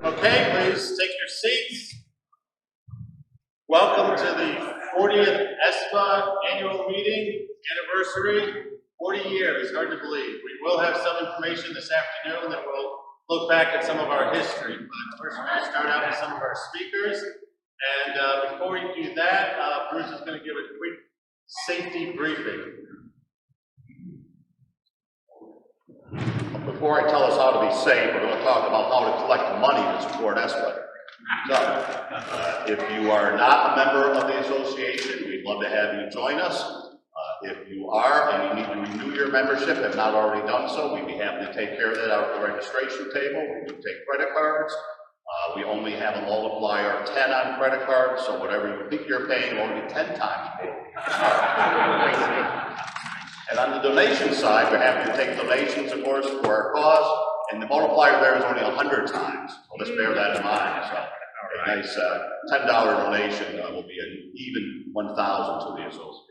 Okay, please take your seats. Welcome to the 40th ESPA annual meeting, anniversary, 40 years, hard to believe. We will have some information this afternoon, then we'll look back at some of our history. But first we're going to start out with some of our speakers. And before we do that, Bruce is going to give a quick safety briefing. Before I tell us how to be safe, we're going to talk about how to collect money to support ESPA. So, if you are not a member of the association, we'd love to have you join us. If you are and you need to renew your membership, have not already done so, we'd be happy to take care of that out at the registration table. We do take credit cards. We only have a multiplier of 10 on credit cards, so whatever you think you're paying will only be 10 times more. And on the donation side, we're happy to take donations, of course, for our cause, and the multiplier there is only 100 times, so let's bear that in mind. So a nice $10 donation will be an even 1,000 to the association.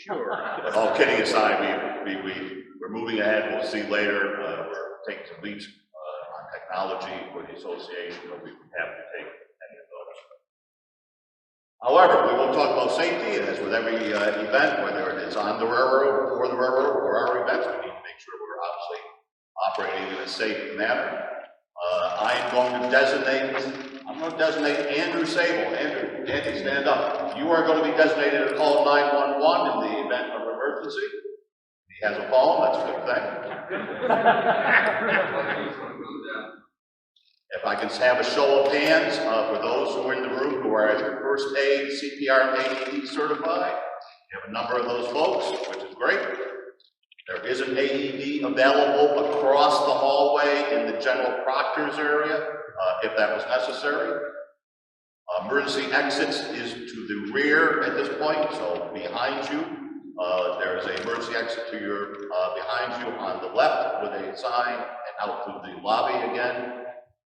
Sure. But all kidding aside, we're moving ahead. We'll see later. We're taking some leaps on technology for the association, but we have to take any of those. However, we will talk about safety, as with every event, whether it is on the railroad, for the railroad, or our events, we need to make sure we're obviously operating in a safe manner. I'm going to designate Andrew Sable. Andrew, Andy, stand up. You are going to be designated to call 911 in the event of an emergency. He has a phone, that's a good thing. If I can have a show of hands for those who are in the room who are either first aid, CPR, and AED certified. We have a number of those folks, which is great. There is an AED available across the hallway in the general Proctors area, if that was necessary. Emergency exits is to the rear at this point, so behind you. There is an emergency exit to your behind you on the left with a sign, and out to the lobby again.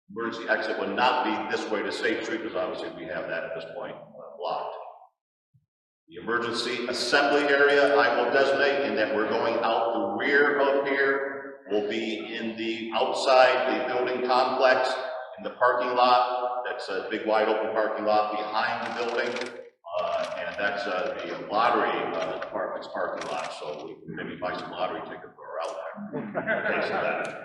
Emergency exit would not be this way to State Street, because obviously we have that at this point blocked. The emergency assembly area I will designate in that we're going out the rear of here, will be in the outside the building complex, in the parking lot. That's a big wide open parking lot behind the building, and that's the lottery department's parking lot, so we can maybe buy some lottery tickets for our out there in case of that.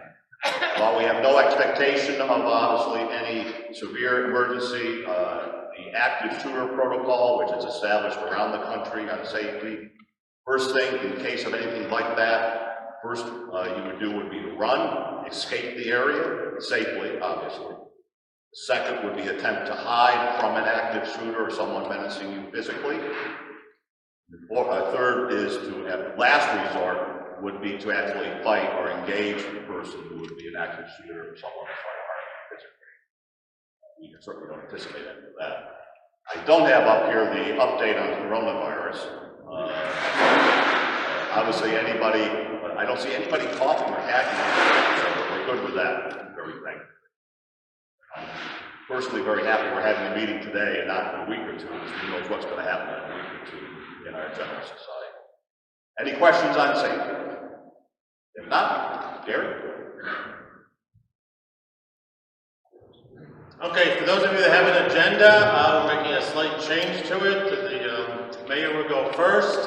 While we have no expectation of obviously any severe emergency, the active shooter protocol, which is established around the country on safety, first thing in case of anything like that, first you would do would be to run, escape the area safely, obviously. The second would be attempt to hide from an active shooter or someone menacing you physically. The third is to, at last resort, would be to actually fight or engage the person who would be an active shooter or someone who's trying to harm you physically. We certainly don't anticipate any of that. I don't have up here the update on coronavirus. Obviously anybody, I don't see anybody coughing or hacking, so we're good with that. Very thankful. I'm personally very happy we're having a meeting today and not in a week or two, because who knows what's going to happen in a week or two in our general society. Any questions on safety? If not, Gary? Okay, for those of you that have an agenda, we're making a slight change to it. The mayor will go first.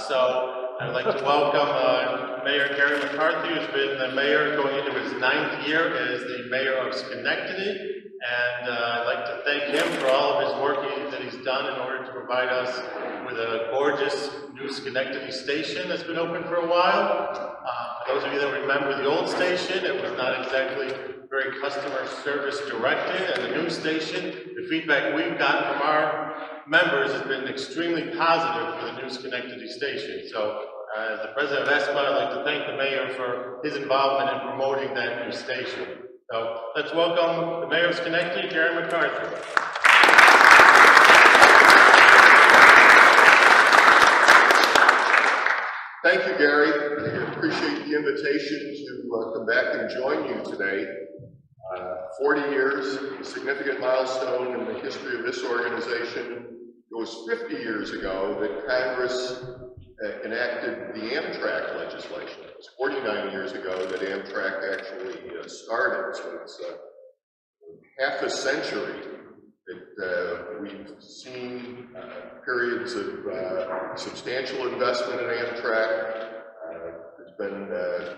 So I'd like to welcome Mayor Gary McCarthy, who's been the mayor going into his 9th year as the mayor of Schenectady. And I'd like to thank him for all of his work that he's done in order to provide us with a gorgeous new Schenectady station that's been open for a while. For those of you that remember the old station, it was not exactly very customer service directed, and the new station, the feedback we've gotten from our members has been extremely positive for the new Schenectady station. So as the president of ESPA, I'd like to thank the mayor for his involvement in promoting that new station. So let's welcome the mayor of Schenectady, Gary McCarthy. Thank you, Gary. I appreciate the invitation to come back and join you today. 40 years, a significant milestone in the history of this organization. It was 50 years ago that Congress enacted the Amtrak legislation. It was 49 years ago that Amtrak actually started, so it's half a century that we've seen periods of substantial investment in Amtrak. There's been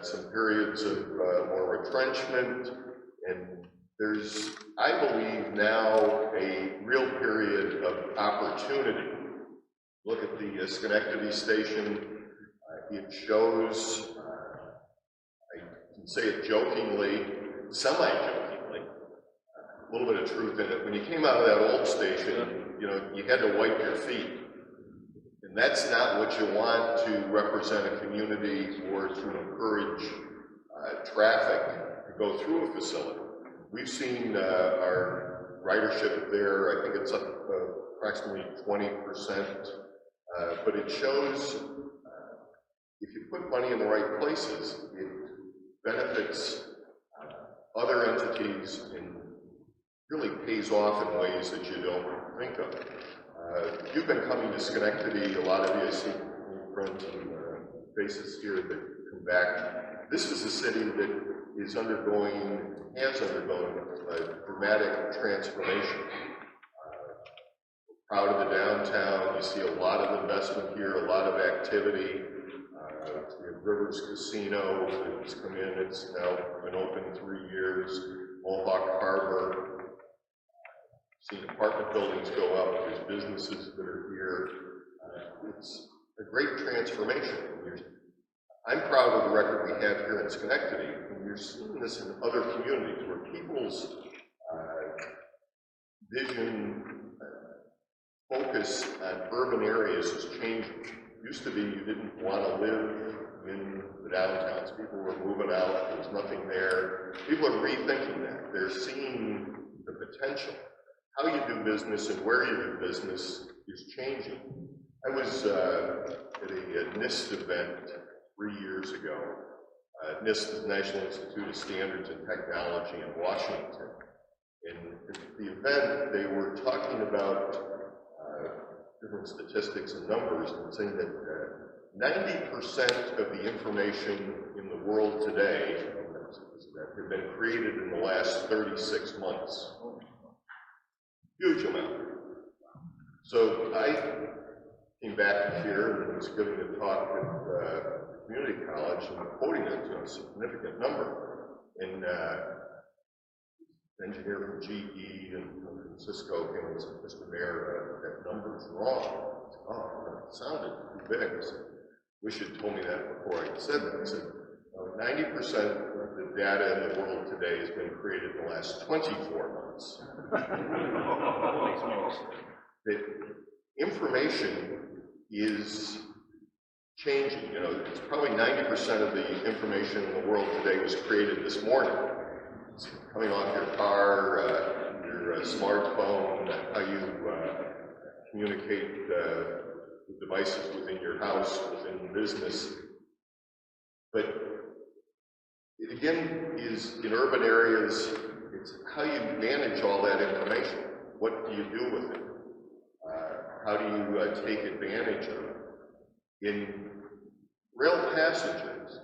some periods of more retrenchment, and there's, I believe, now a real period of opportunity. Look at the Schenectady station. It shows, I can say it jokingly, semi-jokingly, a little bit of truth in it. When you came out of that old station, you know, you had to wipe your feet. And that's not what you want to represent a community or to encourage traffic to go through a facility. We've seen our ridership there, I think it's up approximately 20%, but it shows if you put money in the right places, it benefits other entities and really pays off in ways that you don't think of. You've been coming to Schenectady, a lot of you see friends and faces here that come back. This is a city that is undergoing, has undergone a dramatic transformation. Proud of the downtown, you see a lot of investment here, a lot of activity. We have Rivers Casino that's come in, it's now been open 3 years. Mohawk Harbor. Seen apartment buildings go up, there's businesses that are here. It's a great transformation. I'm proud of the record we have here in Schenectady, and you're seeing this in other communities where people's vision, focus on urban areas is changing. It used to be you didn't want to live in the downtowns. People were moving out, there was nothing there. People are rethinking that. They're seeing the potential. How you do business and where you do business is changing. I was at a NIST event 3 years ago. NIST is the National Institute of Standards and Technology in Washington. And at the event, they were talking about different statistics and numbers and saying that 90% of the information in the world today have been created in the last 36 months. Huge amount. So I came back here and was giving a talk at the community college and quoting it to a significant number. And an engineer from GE and from Cisco came and said, Mr. Mayor, that number's wrong. I said, oh, it sounded too big. I said, wish you'd told me that before I said that. I said, 90% of the data in the world today has been created in the last 24 months. The information is changing. You know, it's probably 90% of the information in the world today was created this morning. It's coming off your car, your smartphone, how you communicate with devices within your house, within business. But it again is in urban areas, it's how you manage all that information. What do you do with it? How do you take advantage of it? In rail passages,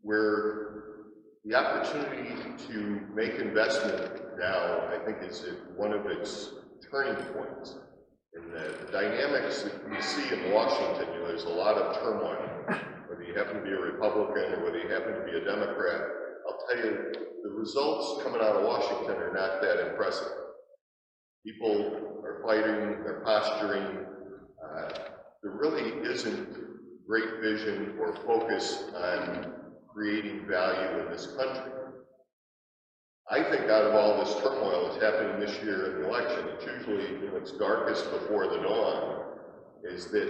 where the opportunity to make investment now, I think, is one of its turning points. And the dynamics that we see in Washington, you know, there's a lot of turmoil. Whether you happen to be a Republican or whether you happen to be a Democrat, I'll tell you, the results coming out of Washington are not that impressive. People are fighting, they're posturing. There really isn't great vision or focus on creating value in this country. I think out of all this turmoil that's happening this year in the election, it's usually when it's darkest before the dawn, is that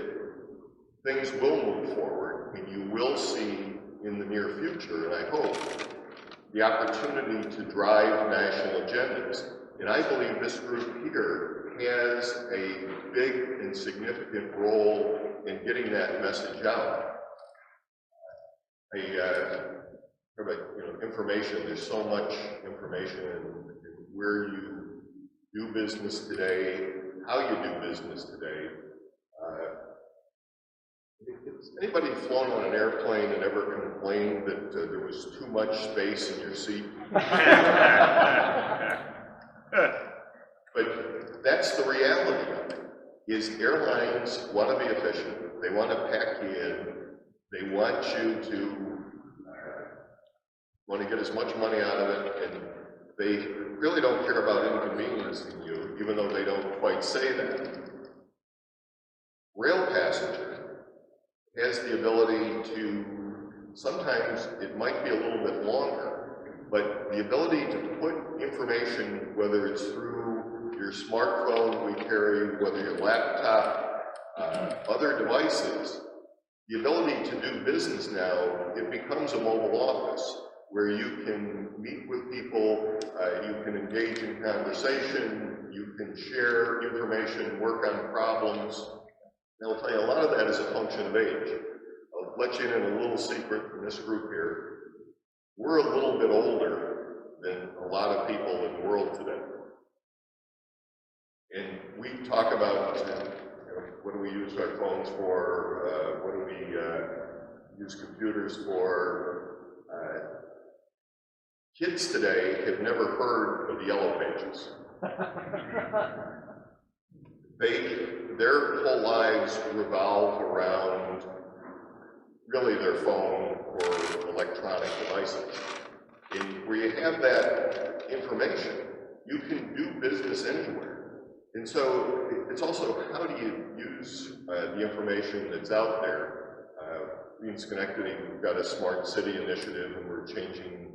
things will move forward, and you will see in the near future, and I hope, the opportunity to drive national agendas. And I believe this group here has a big and significant role in getting that message out. Information, there's so much information in where you do business today, how you do business today. Has anybody flown on an airplane and ever complained that there was too much space in your seat? But that's the reality of it, is airlines want to be efficient. They want to pack you in. They want you to want to get as much money out of it, and they really don't care about inconveniencing you, even though they don't quite say that. Rail passenger has the ability to, sometimes it might be a little bit longer, but the ability to put information, whether it's through your smartphone we carry, whether your laptop, other devices, the ability to do business now, it becomes a mobile office where you can meet with people, you can engage in conversation, you can share information, work on problems. And I'll tell you, a lot of that is a function of age. I'll let you in a little secret from this group here. We're a little bit older than a lot of people in the world today. And we talk about, what do we use our phones for? What do we use computers for? Kids today have never heard of the Yellow Pages. Their whole lives revolve around really their phone or electronic devices. And where you have that information, you can do business anywhere. And so it's also, how do you use the information that's out there? In Schenectady, we've got a smart city initiative, and we're changing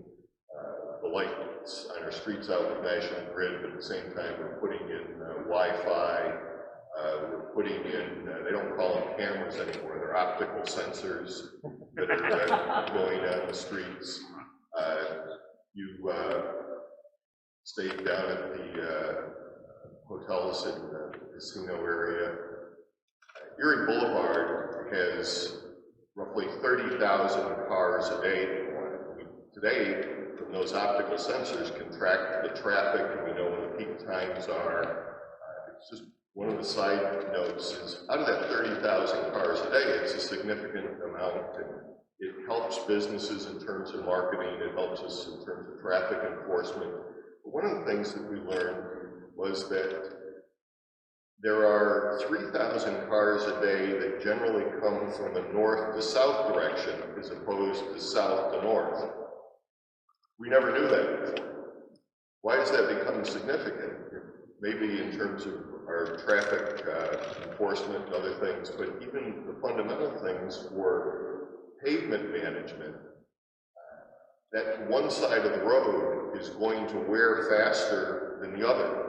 the lights on our streets out with National Grid, but at the same time we're putting in Wi-Fi, we're putting in, they don't call them cameras anymore, they're optical sensors that are going on the streets. You stayed down at the hotels in the casino area. Erie Boulevard has roughly 30,000 cars a day. Today, from those optical sensors, can track the traffic, and we know when the peak times are. It's just one of the side notes is, out of that 30,000 cars a day, it's a significant amount, and it helps businesses in terms of marketing, it helps us in terms of traffic enforcement. But one of the things that we learned was that there are 3,000 cars a day that generally come from the north to south direction as opposed to south to north. We never knew that before. Why has that become significant? Maybe in terms of our traffic enforcement and other things, but even the fundamental things for pavement management, that one side of the road is going to wear faster than the other.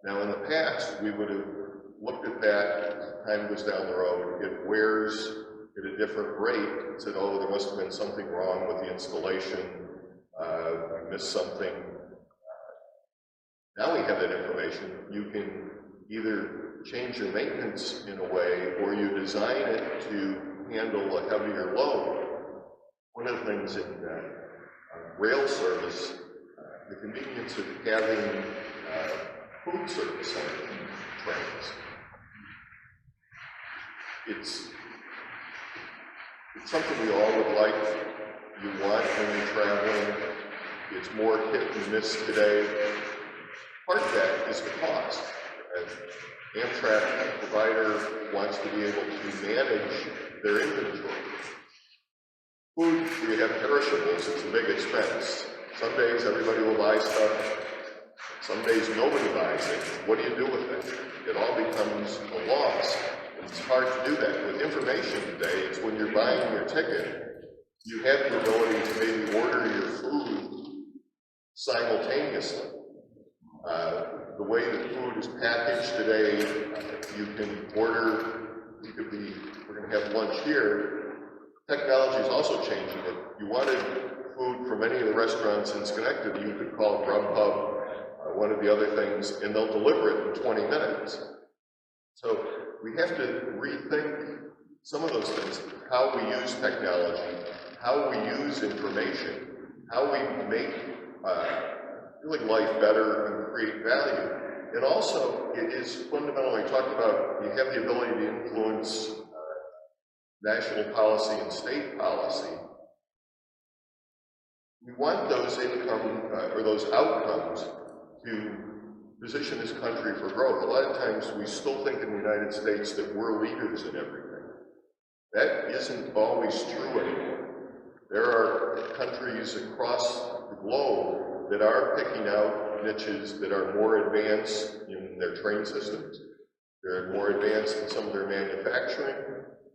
Now in the past, we would have looked at that, as time goes down the road, it wears at a different rate, and said, oh, there must have been something wrong with the installation, we missed something. Now we have that information. You can either change your maintenance in a way, or you design it to handle a heavier load. One of the things in rail service, the convenience of having food service on trains. It's something we all would like. You want when you're traveling. It's more hit and miss today. Part of that is the cost. Amtrak provider wants to be able to manage their inventory. Food, we have perishables, it's a big expense. Some days everybody will buy stuff. Some days nobody buys it. What do you do with it? It all becomes a loss. It's hard to do that. With information today, it's when you're buying your ticket, you have the ability to maybe order your food simultaneously. The way that food is packaged today, you can order, we're going to have lunch here. Technology is also changing it. You wanted food from any of the restaurants in Schenectady, you could call Grubhub, one of the other things, and they'll deliver it in 20 minutes. So we have to rethink some of those things, how we use technology, how we use information, how we make really life better and create value. And also, it is fundamentally talked about, you have the ability to influence national policy and state policy. We want those income or those outcomes to position this country for growth. A lot of times we still think in the United States that we're leaders in everything. That isn't always true anymore. There are countries across the globe that are picking out niches that are more advanced in their train systems. They're more advanced in some of their manufacturing.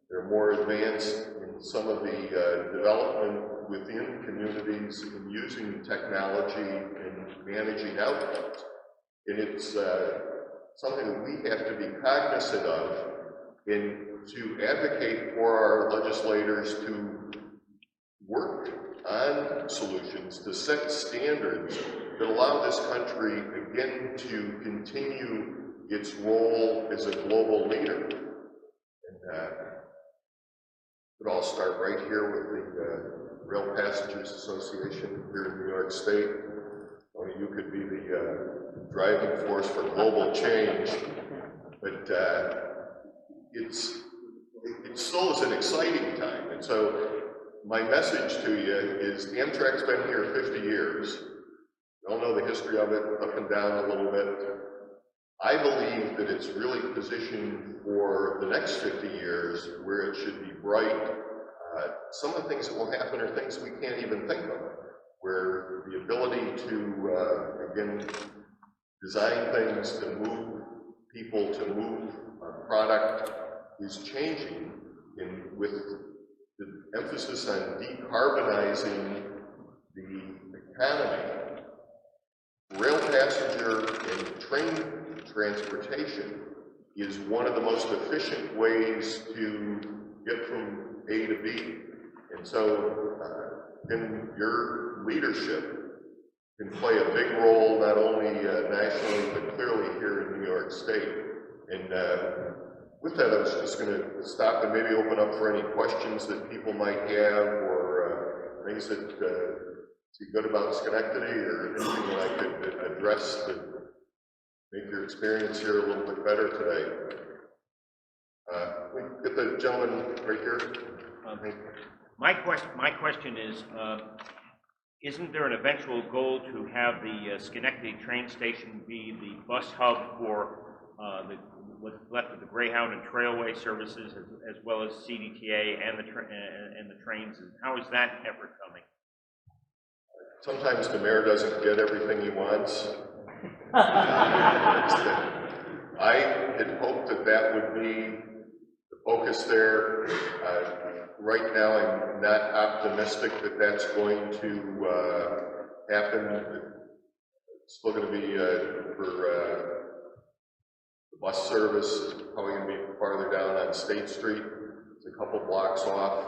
They're more advanced in some of the development within communities in using technology and managing outcomes. And it's something that we have to be cognizant of and to advocate for our legislators to work on solutions, to set standards that allow this country, again, to continue its role as a global leader. And it all start right here with the Rail Passengers Association here in New York State. Only you could be the driving force for global change, but it still is an exciting time. And so my message to you is Amtrak's been here 50 years. We all know the history of it, up and down a little bit. I believe that it's really positioned for the next 50 years where it should be bright. Some of the things that will happen are things we can't even think of, where the ability to, again, design things to move people, to move product is changing, and with the emphasis on decarbonizing the economy, rail passenger and train transportation is one of the most efficient ways to get from A to B. And so, in your leadership can play a big role, not only nationally, but clearly here in New York State. And with that, I was just going to stop and maybe open up for any questions that people might have, or things that see good about Schenectady, or anything that I could address to make your experience here a little bit better today. We get the gentleman right here. My question is, isn't there an eventual goal to have the Schenectady train station be the bus hub for what's left of the Greyhound and Trailway services, as well as CDTA and the trains? And how is that effort coming? Sometimes the mayor doesn't get everything he wants. I had hoped that that would be the focus there. Right now, I'm not optimistic that that's going to happen. It's still going to be for the bus service is probably going to be farther down on State Street. It's a couple blocks off,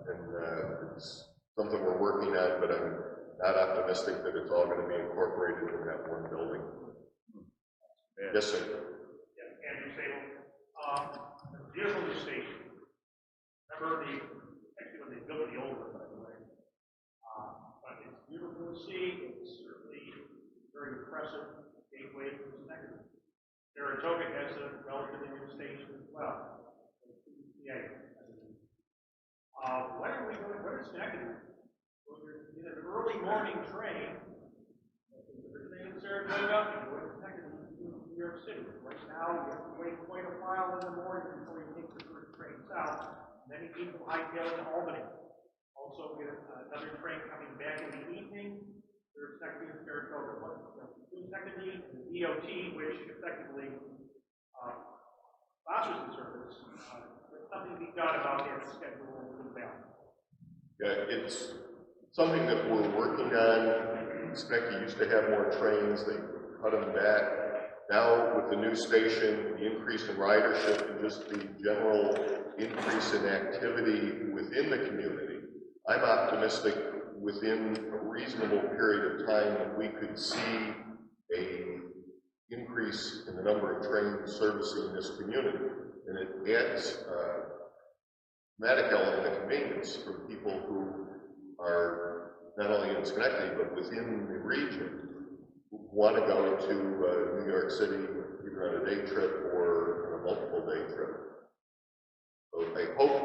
and it's something we're working on, but I'm not optimistic that it's all going to be incorporated in that one building. Yeah. Yes, sir. Yeah, Andrew Sable. Beautiful new station. Remember actually when they built the old one, by the way. But it's beautiful to see. It's certainly very impressive gateway to Schenectady. Saratoga has a relatively new station as well. When is Schenectady? Well, you're in an early morning train. Originating in Saratoga and going to Schenectady, New York City. Right now, you have to wait quite a while in the morning before you take the first train south. Many people hightail to Albany. Also, we have another train coming back in the evening. There's Schenectady and Saratoga. Between Schenectady and the DOT, which effectively sponsors the service, there's something to be done about that schedule and balance. Yeah, it's something that we're working on. Schenectady used to have more trains. They cut them back. Now, with the new station, the increase in ridership, and just the general increase in activity within the community, I'm optimistic within a reasonable period of time that we could see an increase in the number of trains servicing this community. And it adds dramatic element of convenience for people who are not only in Schenectady, but within the region, who want to go to New York City either on a day trip or on a multiple day trip. So I hope,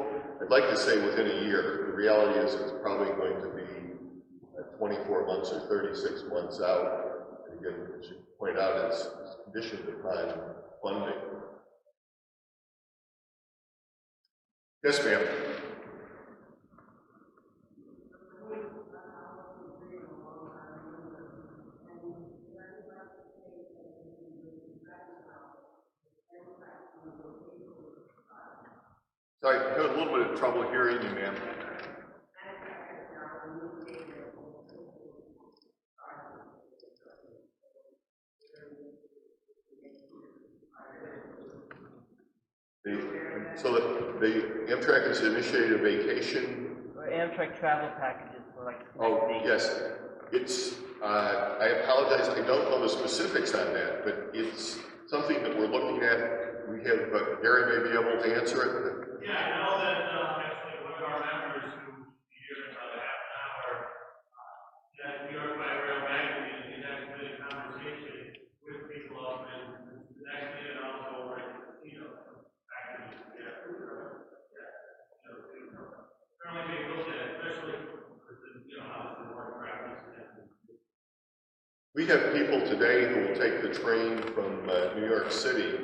I'd like to say within a year. The reality is it's probably going to be 24 months or 36 months out. again, as you point out, it's conditioned upon funding. Yes, ma'am. Sorry, I had a little bit of trouble hearing you, ma'am. So the Amtrak has initiated a vacation. Or Amtrak travel packages for like. Oh, yes. It's, I apologize, I don't know the specifics on that, but it's something that we're looking at. We have, Gary may be able to answer it. Yeah, I know that actually one of our members who will be here in about a half an hour, at New York by Rail Magazine, is actually in conversation with people up and actually and also over at the casino. Packages, yeah. Currently being looked at, especially with the, how the more practice. We have people today who will take the train from New York City,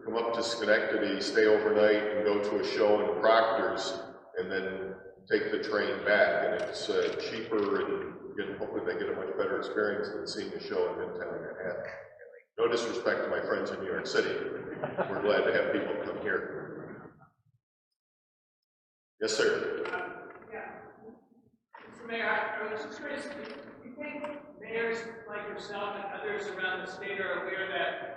come up to Schenectady, stay overnight, and go to a show in Proctors, and then take the train back. And it's cheaper, and again, hopefully they get a much better experience than seeing a show in Midtown Manhattan. No disrespect to my friends in New York City. We're glad to have people come here. Yes, sir. Mr. Mayor, I was just curious, do you think mayors like yourself and others around the state are aware that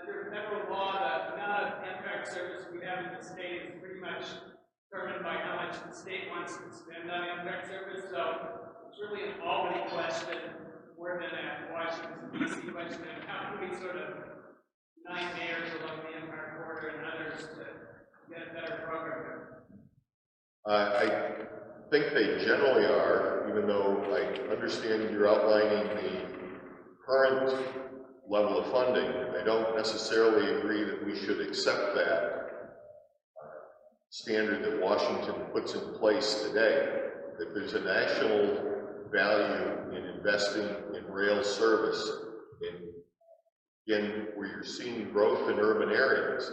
under federal law, the amount of Amtrak service we have in the state is pretty much determined by how much the state wants to spend on Amtrak service? So it's really an Albany question more than a Washington, D.C. question. And how can we sort of unite mayors along the Empire Corridor and others to get a better program? I think they generally are, even though I understand you're outlining the current level of funding. I don't necessarily agree that we should accept that standard that Washington puts in place today, that there's a national value in investing in rail service, in where you're seeing growth in urban areas,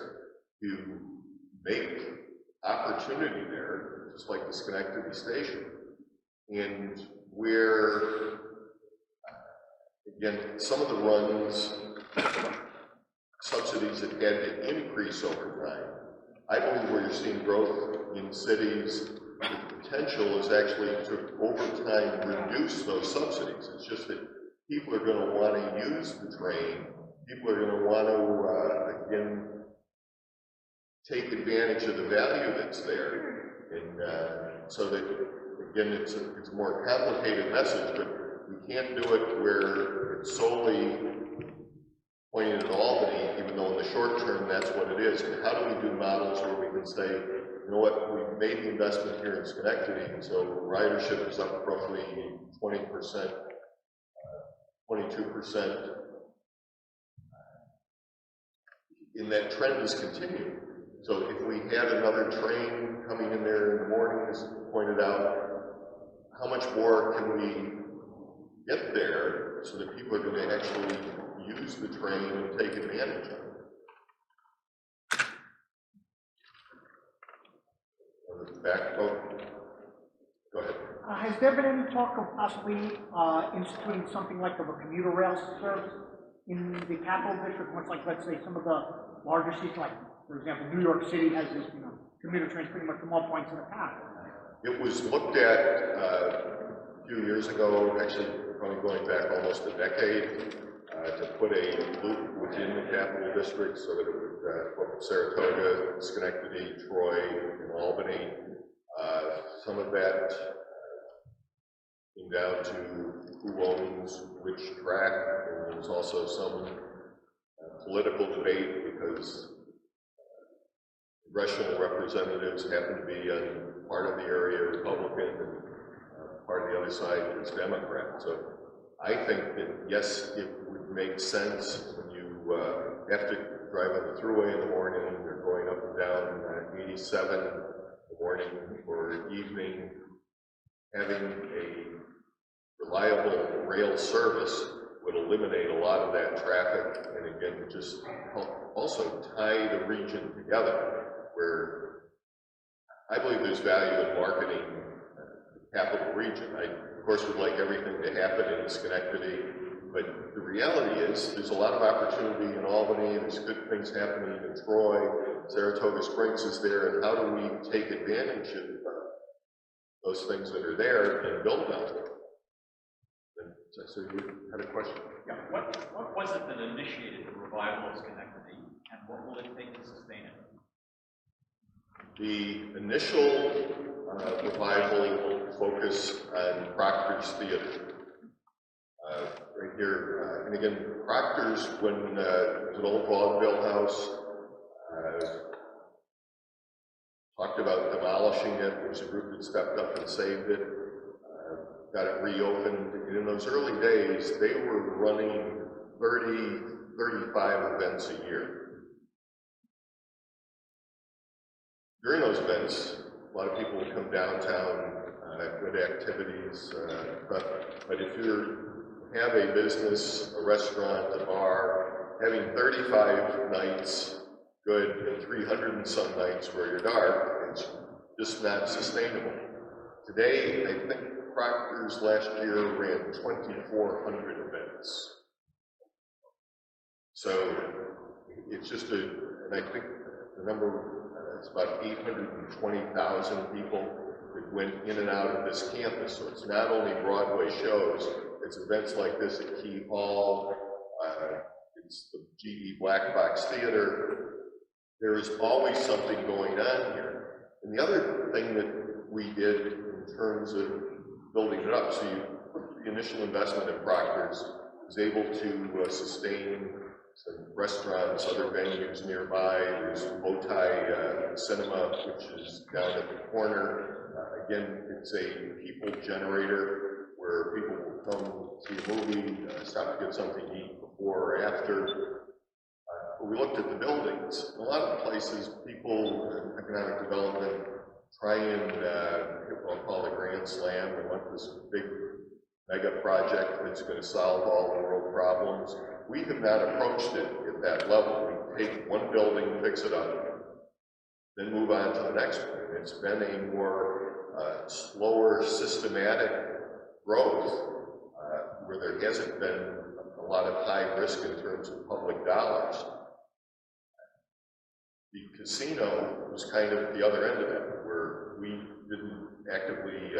you make opportunity there, just like the Schenectady station, and where, again, some of the runs, subsidies that had to increase over time. I believe where you're seeing growth in cities, the potential is actually to, over time, reduce those subsidies. It's just that people are going to want to use the train. People are going to want to, again, take advantage of the value that's there. And so that, again, it's a more complicated message, but we can't do it where it's solely pointed at Albany, even though in the short term that's what it is. And how do we do models where we can say, you know what, we've made the investment here in Schenectady, and so ridership is up roughly 20%, 22%. And that trend is continuing. So if we had another train coming in there in the morning, as pointed out, how much more can we get there so that people are going to actually use the train and take advantage of it? On the back, oh, go ahead. Has there been any talk of possibly instituting something like a commuter rail service in the capital district, much like, let's say, some of the larger cities, like, for example, New York City has this, commuter trains pretty much from all points in the capital? It was looked at a few years ago, actually probably going back almost a decade, to put a loop within the capital district so that it would go from Saratoga, Schenectady, Troy, and Albany. Some of that came down to who owns which track, and there was also some political debate because congressional representatives happen to be on part of the area Republican and part of the other side was Democrat. So I think that, yes, it would make sense when you have to drive on the thruway in the morning, you're going up and down 87 in the morning or evening, having a reliable rail service would eliminate a lot of that traffic, and again, just help also tie the region together, where I believe there's value in marketing the capital region. I, of course, would like everything to happen in Schenectady, but the reality is there's a lot of opportunity in Albany, there's good things happening in Troy, Saratoga Springs is there, and how do we take advantage of those things that are there and build on them? So you had a question? Yeah, what was it that initiated the revival of Schenectady, and what will it take to sustain it? The initial revival focus on Proctors Theater. Right here, and again, Proctors, when it was an old vaudeville house, talked about demolishing it. There was a group that stepped up and saved it, got it reopened. And in those early days, they were running 30, 35 events a year. During those events, a lot of people would come downtown, good activities, but if you have a business, a restaurant, a bar, having 35 nights good and 300 and some nights where you're dark, it's just not sustainable. Today, I think Proctors last year ran 2,400 events. So it's just and I think the number, it's about 820,000 people that went in and out of this campus. So it's not only Broadway shows, it's events like this at Key Hall, it's the GE Black Box Theater. There is always something going on here. And the other thing that we did in terms of building it up, so you put the initial investment in Proctors, was able to sustain some restaurants, other venues nearby. There's Bowtie Cinema, which is down at the corner. Again, it's a people generator where people will come see a movie, stop to get something to eat before or after. But we looked at the buildings. In a lot of places, people in economic development try and hit what I'll call a grand slam. They want this big mega project that's going to solve all the world problems. We have not approached it at that level. We take one building, fix it up, then move on to the next one. It's been a more slower, systematic growth where there hasn't been a lot of high risk in terms of public dollars. The casino was kind of at the other end of it, where we didn't actively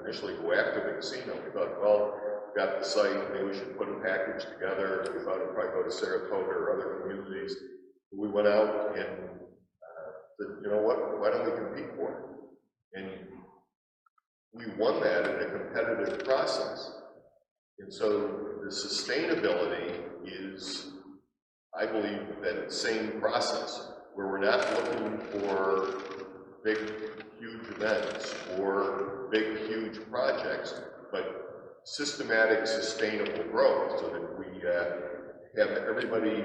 initially go after the casino. We thought, well, we got the site, maybe we should put a package together. We thought it'd probably go to Saratoga or other communities. We went out and said, you know what, why don't we compete for it? And we won that in a competitive process. And so the sustainability is, I believe, that same process, where we're not looking for big, huge events or big, huge projects, but systematic, sustainable growth, so that we have everybody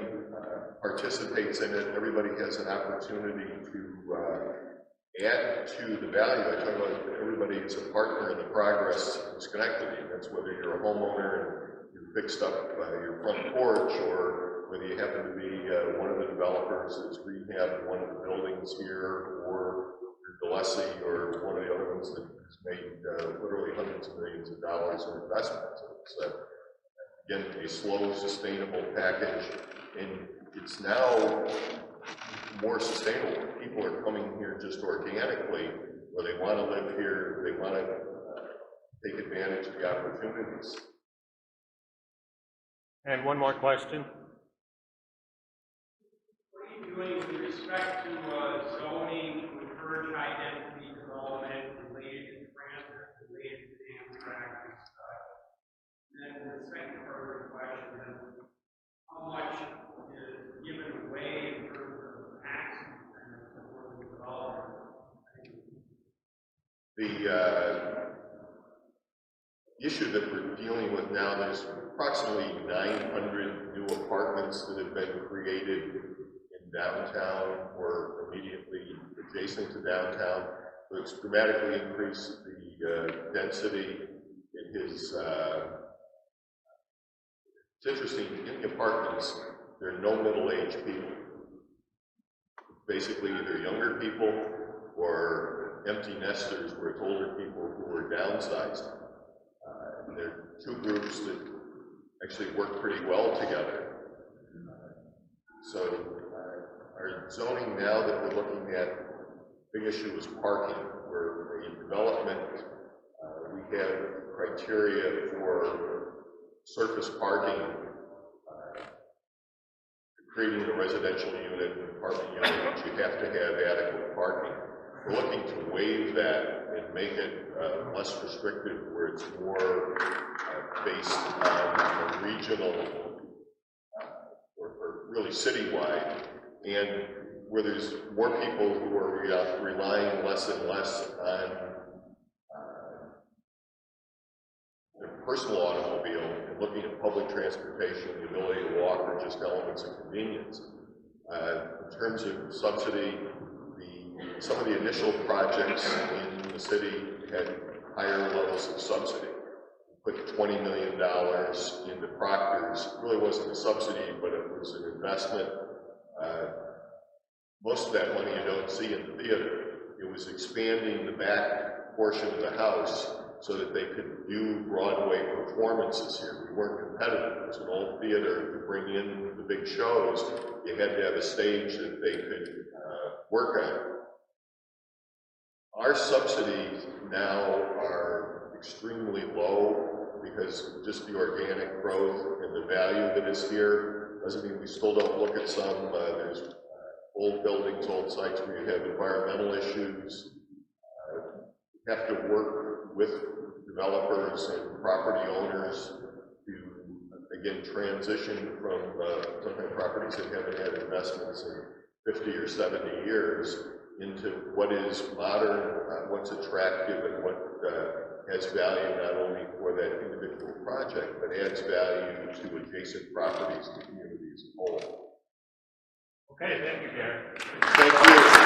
participates in it, everybody has an opportunity to add to the value. I talk about everybody is a partner in the progress of Schenectady. That's whether you're a homeowner and you fixed up your front porch, or whether you happen to be one of the developers that's rehabbed one of the buildings here, or Gillespie, or one of the other ones that has made literally hundreds of millions of dollars in investments. It's again a slow, sustainable package, and it's now more sustainable. People are coming here just organically, where they want to live here, they want to take advantage of the opportunities. And one more question. What are you doing with respect to zoning to encourage high-density development related to transit, related to Amtrak and stuff? And then the second part of the question is, how much is given away in terms of tax incentives for the development? The issue that we're dealing with now, there's approximately 900 new apartments that have been created in downtown or immediately adjacent to downtown. So it's dramatically increased the density. It has It's interesting, in the apartments, there are no middle-aged people. Basically either younger people or empty nesters where it's older people who are downsized. And there are two groups that actually work pretty well together. So our zoning now that we're looking at, big issue is parking, where in development, we have criteria for surface parking, creating a residential unit, an apartment unit, you have to have adequate parking. We're looking to waive that and make it less restrictive, where it's more based on a regional or really citywide, and where there's more people who are relying less and less on their personal automobile and looking at public transportation, the ability to walk, or just elements of convenience. In terms of subsidy, some of the initial projects in the city had higher levels of subsidy. We put $20 million into Proctors. It really wasn't a subsidy, but it was an investment. Most of that money you don't see in the theater. It was expanding the back portion of the house so that they could do Broadway performances here. We weren't competitive. It was an old theater. To bring in the big shows, you had to have a stage that they could work on. Our subsidies now are extremely low because just the organic growth and the value that is here. Doesn't mean we still don't look at some. There's old buildings, old sites where you have environmental issues. You have to work with developers and property owners to, again, transition from some kind of properties that haven't had investments in 50 or 70 years into what is modern, what's attractive, and what has value not only for that individual project, but adds value to adjacent properties, to communities as a whole. Okay, thank you, Gary. Thank you.